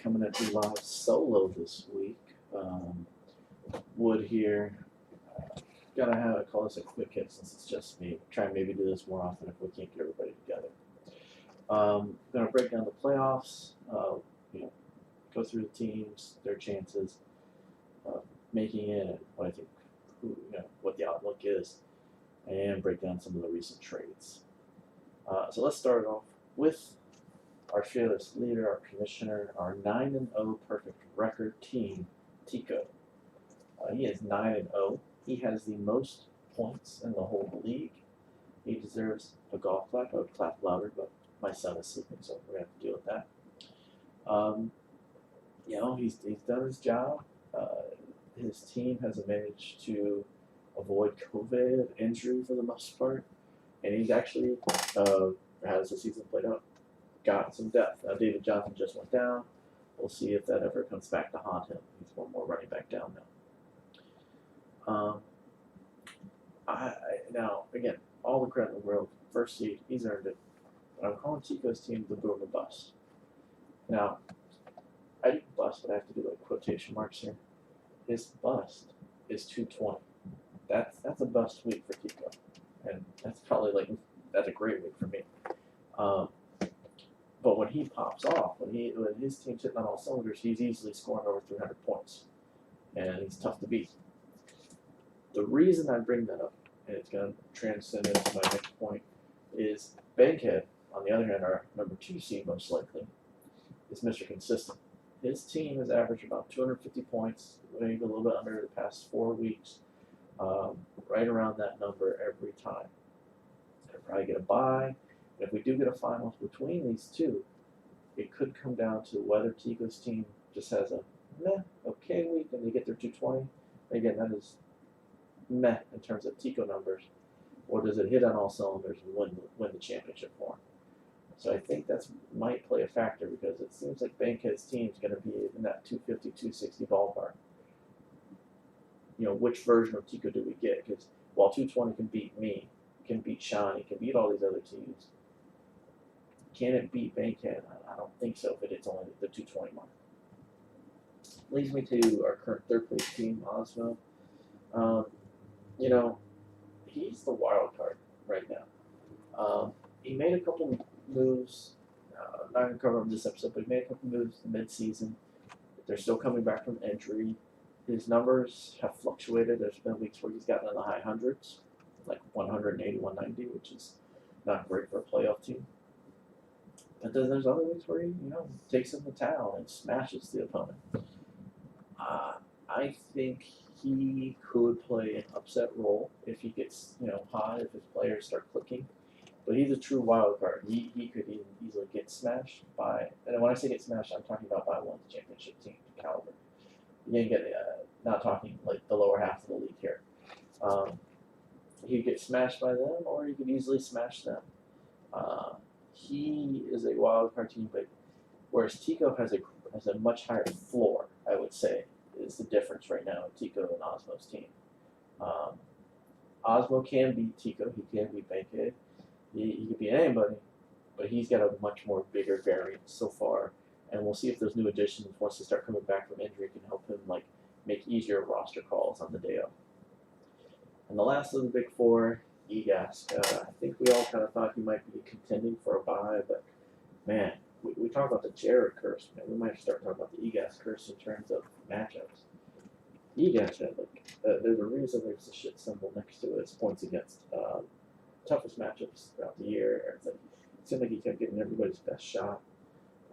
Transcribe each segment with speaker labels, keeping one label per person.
Speaker 1: coming at you live solo this week. Wood here. Gotta call this a quick hit since it's just me. Try and maybe do this more often if we can't get everybody together. Gonna break down the playoffs. Go through the teams, their chances of making it, and what I think, what the outlook is, and break down some of the recent trades. So let's start off with our fearless leader, our commissioner, our 9-0 perfect record team, Tico. He is 9-0. He has the most points in the whole league. He deserves a golf clap. I would clap louder, but my son is sleeping, so we're going to have to deal with that. He's done his job. His team has managed to avoid COVID injury for the most part, and he's actually, as the season played out, got some depth. Now, David Johnson just went down. We'll see if that ever comes back to haunt him. He's one more running back down now. Now, again, all the credit in the world. First seed, he's earned it. But I'm calling Tico's team the boom or bust. Now, I didn't bust, but I have to do like quotation marks here. His bust is 220. That's a bust week for Tico, and that's probably that's a great week for me. But when he pops off, when his team's hitting on all cylinders, he's easily scoring over 300 points, and he's tough to beat. The reason I bring that up, and it's going to transcend into my next point, is Bankhead, on the other hand, our number 2 seed most likely, is Mr. Consistent. His team has averaged about 250 points, maybe a little bit under the past 4 weeks, right around that number every time. He'll probably get a bye. And if we do get a finals between these two, it could come down to whether Tico's team just has a meh, okay week and they get their 220. Again, that is meh in terms of Tico numbers, or does it hit on all cylinders and win the championship for him? So I think that might play a factor because it seems like Bankhead's team is going to be in that 250, 260 ballpark. Which version of Tico do we get? Because while 220 can beat me, can beat Shawnee, can beat all these other teams, can it beat Bankhead? I don't think so if it's only the 220 mark. Leads me to our current third place team, Osmo. He's the wild card right now. He made a couple moves, not going to cover them this episode, but he made a couple moves mid-season. They're still coming back from injury. His numbers have fluctuated. There's been weeks where he's gotten in the high hundreds, like 180, 190, which is not great for a playoff team. But then there's other weeks where he, takes in the towel and smashes the opponent. I think he could play an upset role if he gets, hot, if his players start clicking. But he's a true wild card. He could easily get smashed by, and when I say get smashed, I'm talking about by one of the championship team caliber. You can get, not talking like the lower half of the league here. He could get smashed by them, or he could easily smash them. He is a wild card team, but whereas Tico has a much higher floor, I would say, is the difference right now in Tico and Osmo's team. Osmo can beat Tico. He can beat Bankhead. He could beat anybody, but he's got a much more bigger variance so far. And we'll see if those new additions, once they start coming back from injury, can help him make easier roster calls on the day of. And the last of the big four, Egask. I think we all kind of thought he might be contending for a bye, but man, we talk about the Jared curse, man. We might start talking about the Egask curse in terms of matchups. Egask had there's a reason there's a shit symbol next to it. It's points against. Toughest matchups throughout the year. It seemed like he kept getting everybody's best shot.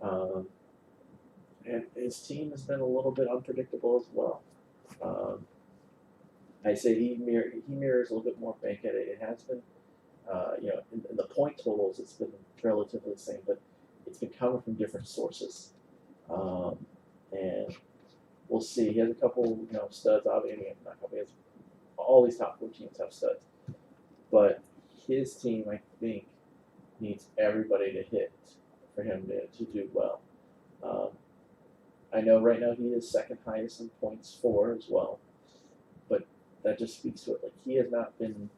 Speaker 1: And his team has been a little bit unpredictable as well. I say he mirrors a little bit more Bankhead. It has been, in the point totals, it's been relatively the same, but it's been coming from different sources. And we'll see. He has a couple, studs. Obviously, not a couple. He has all these top 4 teams have studs, but his team, I think, needs everybody to hit for him to do well. I know right now he is second highest in points for as well, but that just speaks to it. He has not been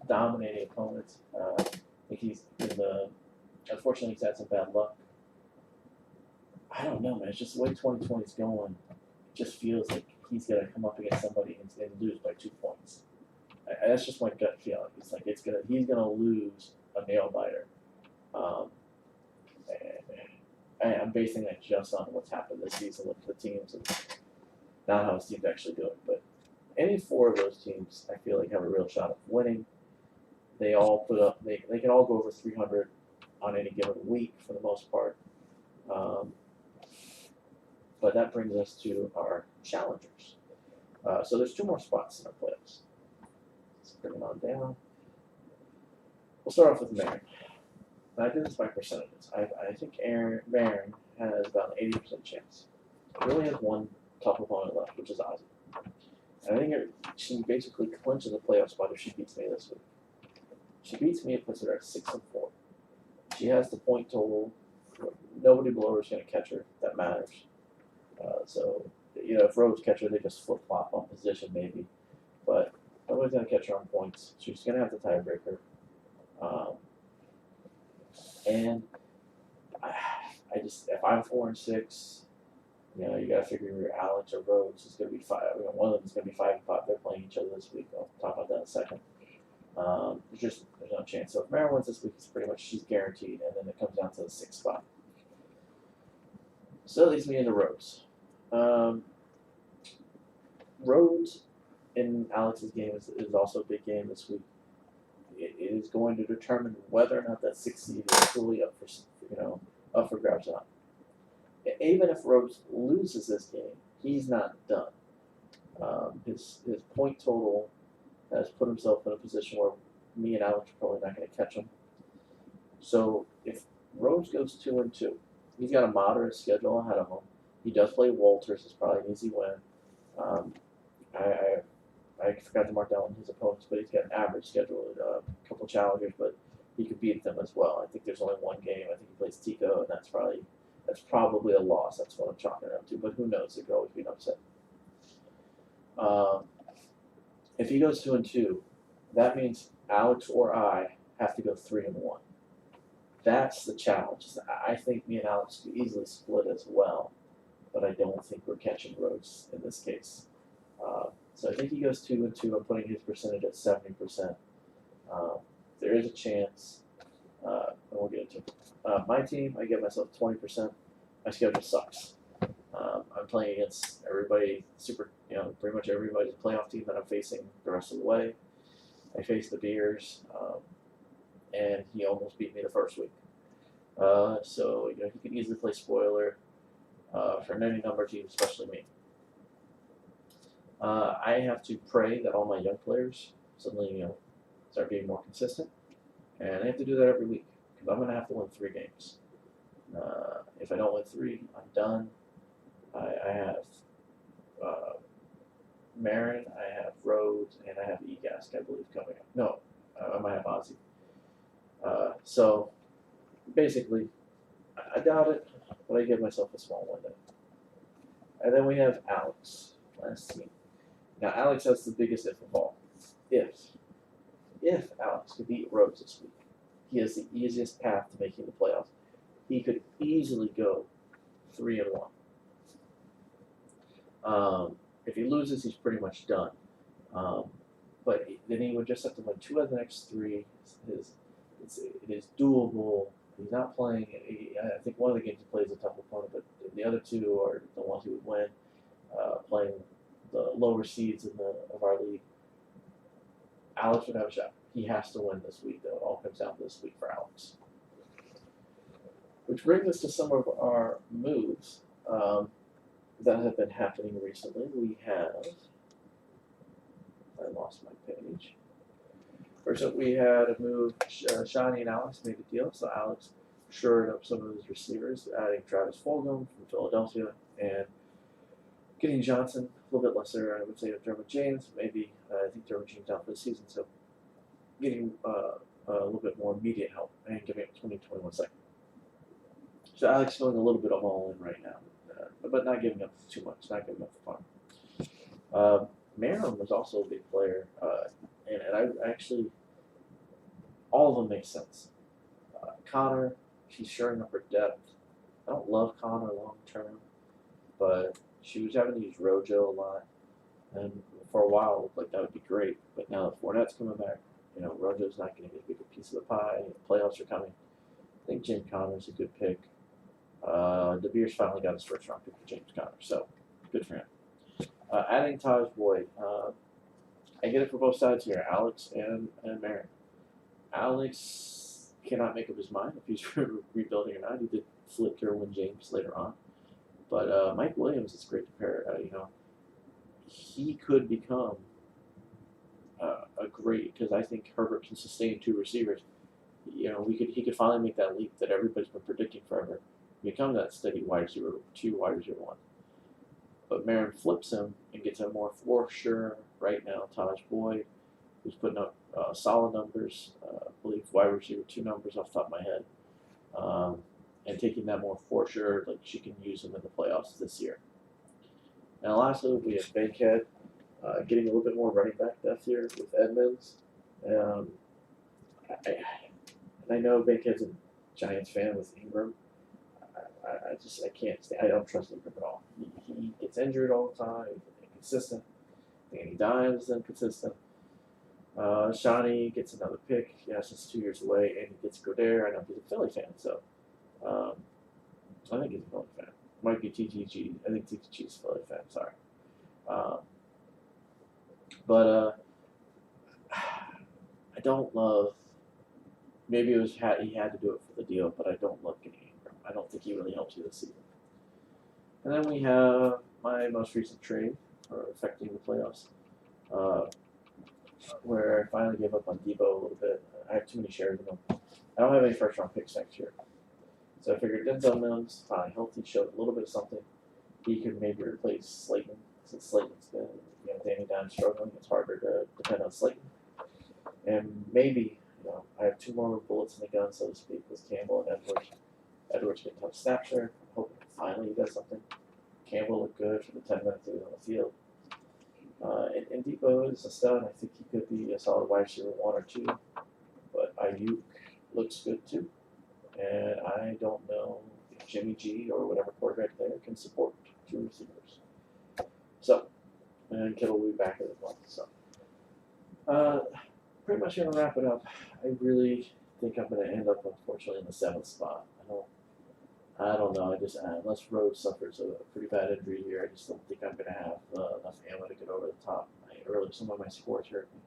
Speaker 1: dominating opponents. I think he's been unfortunately he's had some bad luck. I don't know, man. It's just the way 2020 is going. It just feels like he's gonna come up against somebody and lose by 2 points. That's just my gut feeling. It's like he's gonna lose a nail biter. Um, I'm basing that just on what's happened this season with the teams and not how his team's actually doing. But any four of those teams, I feel like have a real shot of winning. They all put up. They can all go over 300 on any given week for the most part. But that brings us to our challengers. So there's 2 more spots in our playoffs. Let's bring it on down. We'll start off with Marin. I did this by percentages. I think Marin has about an 80% chance. He only has one tough opponent left, which is Ozzy. And I think she basically clinches a playoff spot if she beats me this week. If she beats me, it puts her at 6-4. She has the point total. Nobody below her is going to catch her. That matters. So, if Rose catch her, they just flip flop on position maybe. But nobody's going to catch her on points. She's going to have the tiebreaker. And if I'm 4-6, you got to figure Alex or Rose is going to be 5. One of them is going to be 5-5. They're playing each other this week. I'll talk about that in a second. There's no chance. So if Marin wins this week, it's pretty much she's guaranteed, and then it comes down to the 6th spot. So that leads me into Rose. Rose in Alex's game is also a big game this week. It is going to determine whether or not that 6th seed is fully up for grabs or not. Even if Rose loses this game, he's not done. His point total has put himself in a position where me and Alex are probably not going to catch him. So if Rose goes 2-2, he's got a moderate schedule ahead of him. He does play Walters. It's probably an easy win. I forgot to mark down his opponents, but he's got an average schedule, a couple challengers, but he could beat them as well. I think there's only one game. I think he plays Tico, and that's probably a loss. That's what I'm chalking it up to. But who knows? It could always be an upset. If he goes 2-2, that means Alex or I have to go 3-1. That's the challenge. I think me and Alex could easily split as well, but I don't think we're catching Rose in this case. So I think he goes 2-2. I'm putting his percentage at 70%. There is a chance, and we'll get into it. My team, I give myself 20%. My schedule sucks. I'm playing against everybody, pretty much everybody's playoff team that I'm facing the rest of the way. I faced the Beers, and he almost beat me the first week. So he can easily play spoiler for any number of teams, especially me. I have to pray that all my young players suddenly start being more consistent, and I have to do that every week because I'm going to have to win 3 games. If I don't win 3, I'm done. I have Marin, I have Rhodes, and I have Egask, I believe, coming up. No, I might have Ozzy. So basically, I doubt it, but I give myself a small window. And then we have Alex, last team. Now, Alex has the biggest if of all. If Alex could beat Rhodes this week, he has the easiest path to making the playoffs. He could easily go 3-1. If he loses, he's pretty much done. But then he would just have to win 2 of the next 3. It is doable. He's not playing. I think one of the games he plays a tough opponent, but the other 2 are the ones he would win. Playing the lower seeds of our league. Alex would have a shot. He has to win this week, though. It all comes down to this week for Alex. Which brings us to some of our moves that have been happening recently. We have. I lost my page. First up, we had a move. Shani and Alex made a deal, so Alex shored up some of his receivers, adding Travis Fulgham from Philadelphia and getting Johnson, a little bit lesser, I would say, of Derwin James. Maybe I think Derwin James out for the season, so getting a little bit more immediate help and giving up 20-21 seconds. So Alex going a little bit of all in right now, but not giving up too much, not giving up the fun. Marin was also a big player, and I actually, all of them make sense. Connor, she's shoring up her depth. I don't love Connor long term, but she was having to use Rojo a lot, and for a while it looked like that would be great. But now that Fournette's coming back, Rojo's not going to get a bigger piece of the pie. Playoffs are coming. I think Jim Connor's a good pick. De Beers finally got his first round pick for James Conner, so good for him. Adding Taj Boyd, I get it for both sides here, Alex and Marin. Alex cannot make up his mind if he's rebuilding or not. He did flip Derwin James later on, but Mike Williams is great to pair. He could become a great, because I think Herbert can sustain two receivers. He could finally make that leap that everybody's been predicting forever, become that steady wide receiver two, wide receiver one. But Marin flips him and gets a more for sure right now Taj Boyd, who's putting up solid numbers. I believe wide receiver two numbers off the top of my head, and taking that more for sure, like she can use him in the playoffs this year. And lastly, we have Bankhead getting a little bit more running back depth here with Edmonds. I know Bankhead's a Giants fan with Ingram. I can't stand. I don't trust Ingram at all. He gets injured all the time. He's inconsistent. Danny Dimes is inconsistent. Shawnee gets another pick. Yes, it's 2 years away, and he gets Goddard. I know he's a Philly fan, so I think he's a Philly fan. Might be TTG. I think TTG is a Philly fan. Sorry, but I don't love. Maybe he had to do it for the deal, but I don't love getting Ingram. I don't think he really helps you this season. And then we have my most recent trade for affecting the playoffs, where I finally gave up on Debo a little bit. I have too many shares of him. I don't have any first round picks next year. So I figured Denzel Mims, finally healthy, showed a little bit of something. He could maybe replace Slayton, since Slayton's been, Danny Dimes struggling. It's harder to depend on Slayton. And maybe, I have two more bullets in the gun, so to speak, with Campbell and Edwards. Edwards getting tough snaps there. I'm hoping finally he does something. Campbell looked good for the 10 minutes he was on the field. And Debo is a stud. I think he could be a solid wide receiver one or two. But Ayuk looks good too. And I don't know if Jimmy G or whatever quarterback there can support two receivers. So, and Kittle will be back as well. So, pretty much going to wrap it up. I really think I'm going to end up, unfortunately, in the 7th spot. I don't know. Unless Rhodes suffers a pretty bad injury here, I just don't think I'm going to have enough ammo to get over the top. Some of my scores hurt me.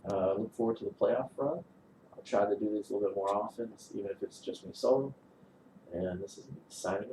Speaker 1: Look forward to the playoff run. I'll try to do these a little bit more often, even if it's just me solo. And this is me signing off.